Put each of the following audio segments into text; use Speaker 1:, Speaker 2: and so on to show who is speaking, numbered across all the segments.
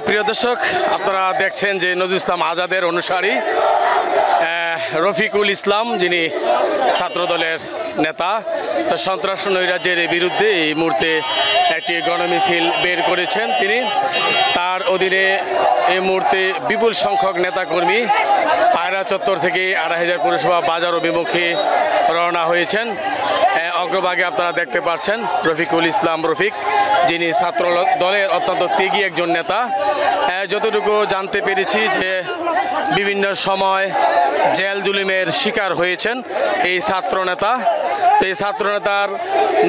Speaker 1: প্রিয় দর্শক, আপনারা দেখছেন যে নজরুল ইসলাম আজাদের অনুসারী রফিকুল ইসলাম, যিনি ছাত্রদলের নেতা, তো সন্ত্রাস নৈরাজ্যের বিরুদ্ধে এই মুহূর্তে একটি গণমিছিল বের করেছেন তিনি। তার অধীনে এই মুহূর্তে বিপুল সংখ্যক নেতাকর্মী পায়রা চত্বর থেকে ২৮০০ পৌরসভা বাজার অভিমুখে রওনা হয়েছেন। অগ্রভাগে আপনারা দেখতে পাচ্ছেন রফিকুল ইসলাম রফিক, যিনি ছাত্র দলের অত্যন্ত ত্যাগী একজন নেতা। যতটুকু জানতে পেরেছি যে বিভিন্ন সময় জেল জুলুমের শিকার হয়েছেন এই ছাত্রনেতা। তো এই ছাত্রনেতার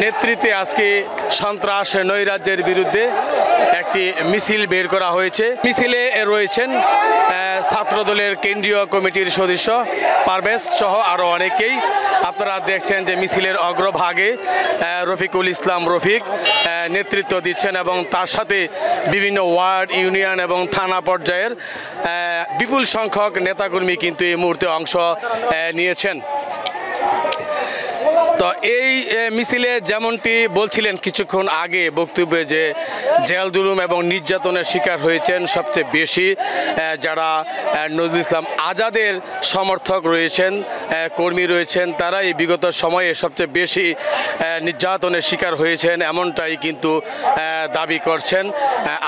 Speaker 1: নেতৃত্বে আজকে সন্ত্রাস নৈরাজ্যের বিরুদ্ধে একটি মিছিল বের করা হয়েছে। মিছিলে রয়েছেন ছাত্রদলের কেন্দ্রীয় কমিটির সদস্য পারভেজ সহ আরও অনেকেই। আপনারা দেখছেন যে মিছিলের অগ্রভাগে রফিকুল ইসলাম রফিক নেতৃত্ব দিচ্ছেন এবং তার সাথে বিভিন্ন ওয়ার্ড, ইউনিয়ন এবং থানা পর্যায়ের বিপুল সংখ্যক নেতাকর্মী কিন্তু এই মুহূর্তে অংশ নিয়েছেন। তো এই মিছিলে যেমনটি বলছিলেন কিছুক্ষণ আগে বক্তব্যে, যে জেল জুলুম এবং নির্যাতনের শিকার হয়েছেন সবচেয়ে বেশি যারা নজরুল ইসলাম আজাদের সমর্থক রয়েছেন, কর্মী রয়েছেন, তারা এই বিগত সময়ে সবচেয়ে বেশি নির্যাতনের শিকার হয়েছেন, এমনটাই কিন্তু দাবি করছেন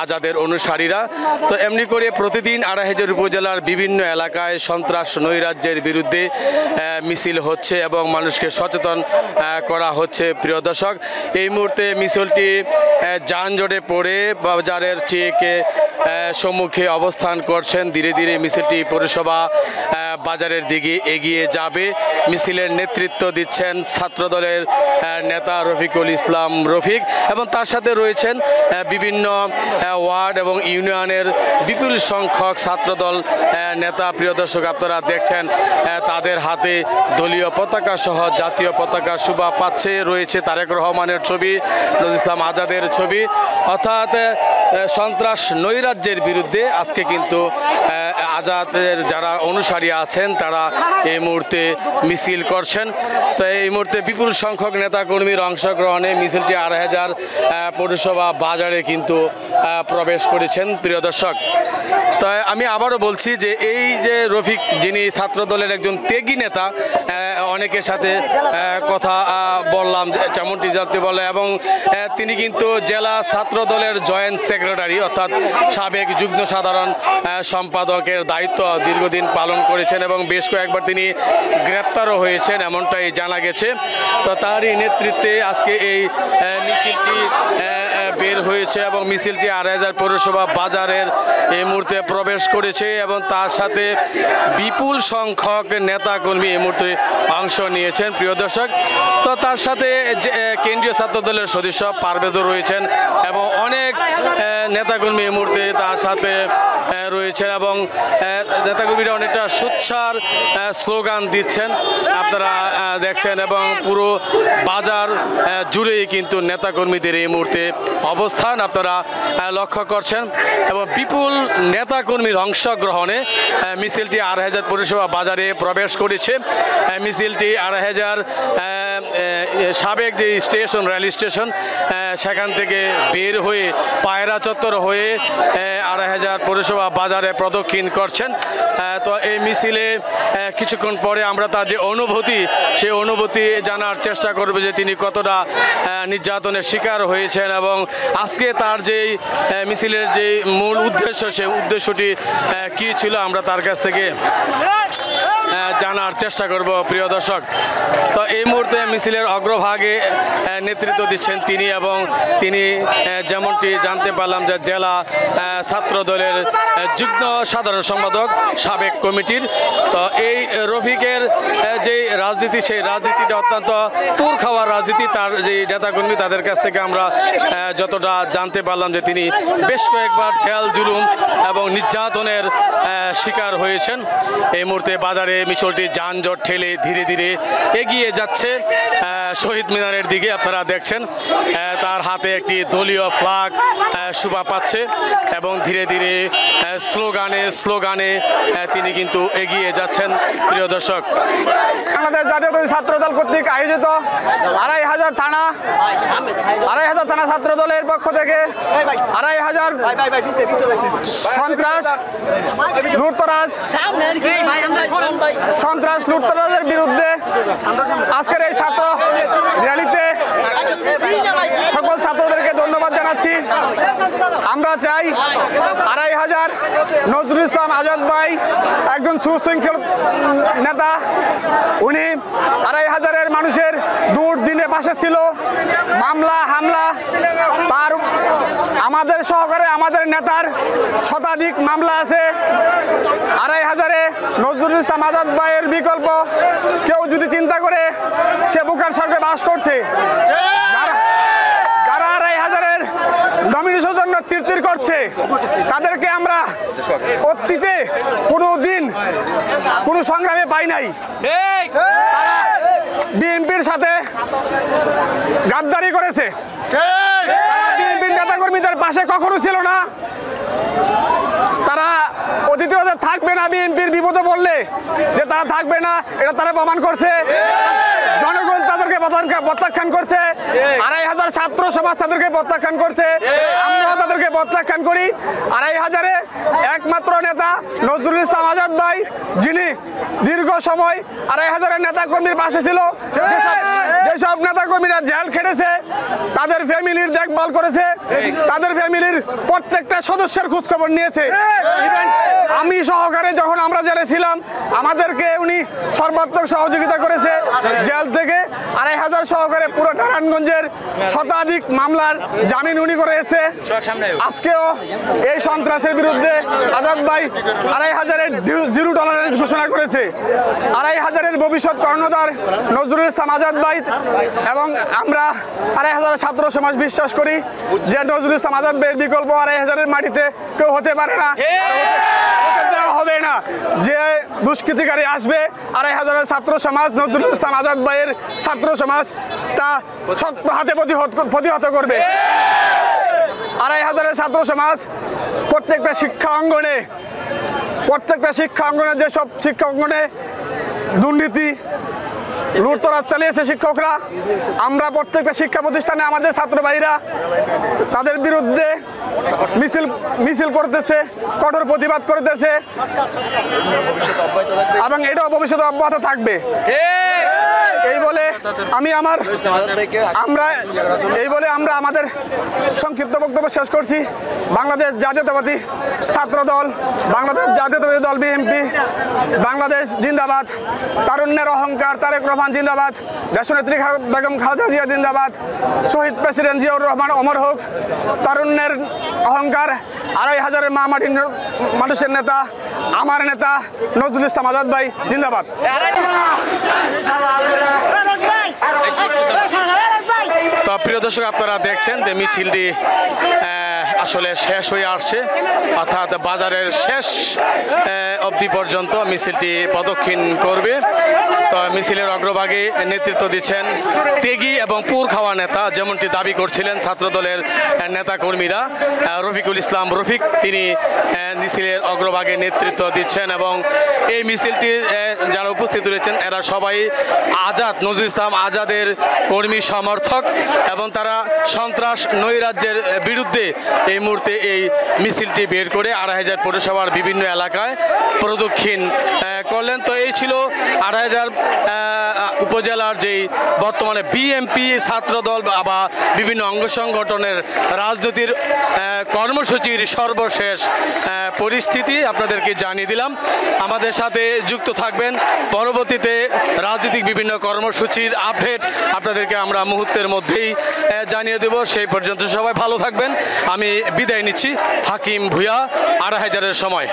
Speaker 1: আজাদের অনুসারীরা। তো এমনি করে প্রতিদিন ২৮০০ উপজেলার বিভিন্ন এলাকায় সন্ত্রাস নৈরাজ্যের বিরুদ্ধে মিছিল হচ্ছে এবং মানুষকে সচেতন করা হচ্ছে। প্রিয় দর্শক, এই মুহূর্তে মিছিলটি যানজটে পড়ে বাজারের ঠিক সম্মুখে অবস্থান করছেন। ধীরে ধীরে মিছিলটি পৌরসভা বাজারের দিকে এগিয়ে যাবে। মিছিলের নেতৃত্ব দিচ্ছেন ছাত্রদলের নেতা রফিকুল ইসলাম রফিক এবং তার সাথে রয়েছেন বিভিন্ন ওয়ার্ড এবং ইউনিয়নের বিপুল সংখ্যক ছাত্রদল নেতা। প্রিয় দর্শক, আপনারা দেখছেন তাদের হাতে দলীয় পতাকা সহ জাতীয় পতাকা শোভা পাচ্ছে। রয়েছে তারেক রহমানের ছবি, নজরুল ইসলাম আজাদের ছবি, অর্থাৎ সন্ত্রাস নৈরাজ্যের বিরুদ্ধে আজকে কিন্তু আজাদের যারা অনুসারী আছেন তারা এই মুহূর্তে মিছিল করছেন। তো এই মুহূর্তে বিপুল সংখ্যক নেতাকর্মীর অংশগ্রহণে মিছিলটি ২৮০০ পৌরসভা বাজারে কিন্তু প্রবেশ করেছেন। প্রিয় দর্শক, তাই আমি আবারও বলছি যে এই যে রফিক, যিনি ছাত্রদলের একজন ত্যাগী নেতা, অনেকের সাথে কথা বললাম যেমনটি জানতে বলে, এবং তিনি কিন্তু জেলা ছাত্রদলের জয়েন্ট সেক্রেটারি অর্থাৎ সাবেক যুগ্ম সাধারণ সম্পাদকের দায়িত্ব দীর্ঘদিন পালন করেছেন এবং বেশ কয়েকবার তিনি গ্রেপ্তারও হয়েছেন, এমনটাই জানা গেছে। তো তারই নেতৃত্বে আজকে এই মিছিলটি বের হয়েছে এবং মিছিলটি ২৮০০ পৌরসভা বাজারের এই মুহূর্তে প্রবেশ করেছে এবং তার সাথে বিপুল সংখ্যক নেতাকর্মী এই মুহূর্তে অংশ নিয়েছেন। প্রিয় দর্শক, তো তার সাথে কেন্দ্রীয় ছাত্রদলের সদস্য পারভেজও রয়েছেন এবং অনেক নেতাকর্মী এই মুহূর্তে তার সাথে রয়েছেন এবং নেতাকর্মীরা অনেকটা সোচ্চার স্লোগান দিচ্ছেন আপনারা দেখছেন এবং পুরো বাজার জুড়েই কিন্তু নেতাকর্মীদের এই মুহূর্তে অবস্থান আপনারা লক্ষ্য করছেন এবং বিপুল নেতাকর্মীর অংশগ্রহণে মিছিলটি ২৮০০ পৌরসভা বাজারে প্রবেশ করেছে। মিছিলটি ২৮০০ সাবেক যে স্টেশন, রেল স্টেশন, সেখান থেকে বের হয়ে পায়রা চত্বর হয়ে ২৮০০ পৌরসভা বাজারে প্রদক্ষিণ করছেন। তো এই মিছিলে কিছুক্ষণ পরে আমরা তার যে অনুভূতি, সেই অনুভূতি জানার চেষ্টা করব যে তিনি কতটা নির্যাতনের শিকার হয়েছেন এবং আজকে তার যেই মিছিলের যে মূল উদ্দেশ্য, সেই উদ্দেশ্যটি কী ছিল আমরা তার কাছ থেকে জানার চেষ্টা করব। প্রিয় দর্শক, তো এই মুহূর্তে মিছিলের অগ্রভাগে নেতৃত্ব দিচ্ছেন তিনি এবং তিনি যেমনটি জানতে পারলাম যে জেলা ছাত্র দলের যুগ্ম সাধারণ সম্পাদক সাবেক কমিটির। তো এই রফিকের যে রাজনীতি, সেই রাজনীতিটা অত্যন্ত পুর খাওয়ার রাজনীতি। তার যে নেতাকর্মী, তাদের কাছ থেকে আমরা যতটা জানতে পারলাম যে তিনি বেশ কয়েকবার জেল জুলুম এবং নির্যাতনের শিকার হয়েছেন। এই মুহূর্তে বাজারে মিছিলটি যানজট ঠেলে ধীরে ধীরে এগিয়ে যাচ্ছে শহীদ মিনারের দিকে। আপনারা দেখছেন তার হাতে একটি দলীয় ফ্ল্যাগ শোভা পাচ্ছে এবং ধীরে ধীরে স্লোগানে তিনি কিন্তু এগিয়ে যাচ্ছেন। প্রিয় দর্শক,
Speaker 2: বাংলাদেশ জাতীয়তাবাদী ছাত্রদল কর্তৃক আয়োজিত 2500 থানা ছাত্র দলের পক্ষ থেকে 2500 সন্ত্রাস লুটতরাজের বিরুদ্ধে আজকের এই ছাত্র র্যালিতে সকল ছাত্রদেরকে ধন্যবাদ জানাচ্ছি। আমরা চাই 2500 নজরুল ইসলাম আজাদ ভাই একজন সুশৃঙ্খল নেতা। উনি 2500 মানুষের দুর্দিনে পাশে ছিল। মামলা হামলা তার আমাদের সহকারে আমাদের নেতার শতাধিক মামলা আছে। 2500 নজরুল ইসলাম আজাদ ভাইয়ের বিকল্প কেউ যদি চিন্তা করে সে বুকার সরকারে বাস করছে। যারা 2500 নমিনেশনের জন্য তীর করছে তাদেরকে আমরা অতীতে কোনো দিন কোনো সংগ্রামে পাই নাই। বিএনপির সাথে গাদ্দারি করেছে। বিএনপির নেতাকর্মীদের পাশে কখনো ছিল না। তারা অতীতে থাকবে না, বিএনপির বিপদে বললে যে তারা থাকবে না, এটা তারা প্রমাণ করছে। জনগণ তাদেরকে প্রত্যাখ্যান করছে। 2500 ছাত্র সমাজ তাদেরকে প্রত্যাখ্যান করছে। আমরাও তাদেরকে প্রত্যাখ্যান করি। 2500 একমাত্র নেতা নজরুল ইসলাম আজাদ ভাই, যিনি দীর্ঘ সময় 2500 নেতা কর্মীর পাশে ছিল। যেসব নেতা কর্মীরা জেল খেটেছে তাদের ফ্যামিলির দেখভাল করেছে, তাদের ফ্যামিলির প্রত্যেকটা সদস্যের খোঁজখবর নিয়েছে। ইভেন আমি সহকারে যখন আমরা জেলে ছিলাম আমাদেরকে উনি সর্বাত্মক সহযোগিতা করেছে। জেল থেকে 2500 সহকারে পুরো নারায়ণগঞ্জের শতাধিক মামলার জামিন উনি করেছে। আজকেও এই সন্ত্রাসের বিরুদ্ধে আজাদ ভাই 2500 জিরো টলারেন্স ঘোষণা করেছে। 2500 ভবিষ্যৎ কর্ণধার নজরুল ইসলাম আজাদ ভাই এবং আমরা 2500 ছাত্র সমাজ বিশ্বাস করি যে নজরুল ইসলাম আজাদ ভাইয়ের বিকল্প 2500 মাটিতে কেউ হতে পারে না, দেওয়া হবে না। যে দুষ্কৃতিকারী আসবে 2500 ছাত্র সমাজ, নজরুল ইসলাম আজাদ ভাইয়ের ছাত্র সমাজ তা শক্ত হাতে প্রতিহত করবে। 2500 ছাত্র সমাজ প্রত্যেকটা শিক্ষা অঙ্গনে যেসব শিক্ষা অঙ্গনে দুর্নীতি লুটতরাজ চালিয়েছে শিক্ষকরা, আমরা প্রত্যেকটা শিক্ষা প্রতিষ্ঠানে আমাদের ছাত্র ভাইরা তাদের বিরুদ্ধে মিছিল করতেছে, কঠোর প্রতিবাদ করতেছে এবং এটাও ভবিষ্যতে অব্যাহত থাকবে। এই বলে আমরা আমাদের সংক্ষিপ্ত বক্তব্য শেষ করছি। বাংলাদেশ জাতীয়তাবাদী ছাত্র দল, বাংলাদেশ জাতীয়তাবাদী দল বিএনপি, বাংলাদেশ জিন্দাবাদ, তারুণ্যের অহংকার তারেক রহমান জিন্দাবাদ, দেশনেত্রী বেগম খালেদা জিয়া জিন্দাবাদ, শহীদ প্রেসিডেন্ট জিয়াউর রহমান অমর হোক, তারুণ্যের অহংকার 2500 মা মাটির মানুষের নেতা, আমার নেতা নজরুল ইসলাম আজাদ ভাই জিন্দাবাদ।
Speaker 1: তো প্রিয় দর্শক, আপনারা দেখছেন যে মিছিলটি আসলে শেষ হয়ে আসছে, অর্থাৎ বাজারের শেষ অবধি পর্যন্ত মিছিলটি প্রদক্ষিণ করবে। তো মিছিলের অগ্রভাগে নেতৃত্ব দিচ্ছেন তেগি এবং পুরখাওয়া নেতা, যেমনটি দাবি করছিলেন ছাত্রদলের নেতাকর্মীরা। রফিকুল ইসলাম রফিক তিনি মিছিলের অগ্রভাগে নেতৃত্ব দিচ্ছেন এবং এই মিছিলটি যারা উপস্থিত রয়েছেন এরা সবাই নজরুল ইসলাম আজাদের কর্মী সমর্থক এবং তারা সন্ত্রাস নৈরাজ্যের বিরুদ্ধে এই মুহূর্তে এই মিছিলটি বের করে 2500 পৌরসভার বিভিন্ন এলাকায় প্রদক্ষিণ করলেন। তো এই ছিল 2500 উপজেলার যেই বর্তমানে বিএনপি ছাত্রদল বা বিভিন্ন অঙ্গ সংগঠনের রাজনীতির কর্মসূচির সর্বশেষ পরিস্থিতি আপনাদেরকে জানিয়ে দিলাম। আমাদের সাথে যুক্ত থাকবেন, পরবর্তীতে রাজনৈতিক বিভিন্ন কর্মসূচির আপডেট আপনাদেরকে আমরা মুহূর্তের মধ্যেই জানিয়ে দেব। সেই পর্যন্ত সবাই ভালো থাকবেন। আমি বিদায় নিচ্ছি। হাকিম ভুঁইয়া, 2500 সময়।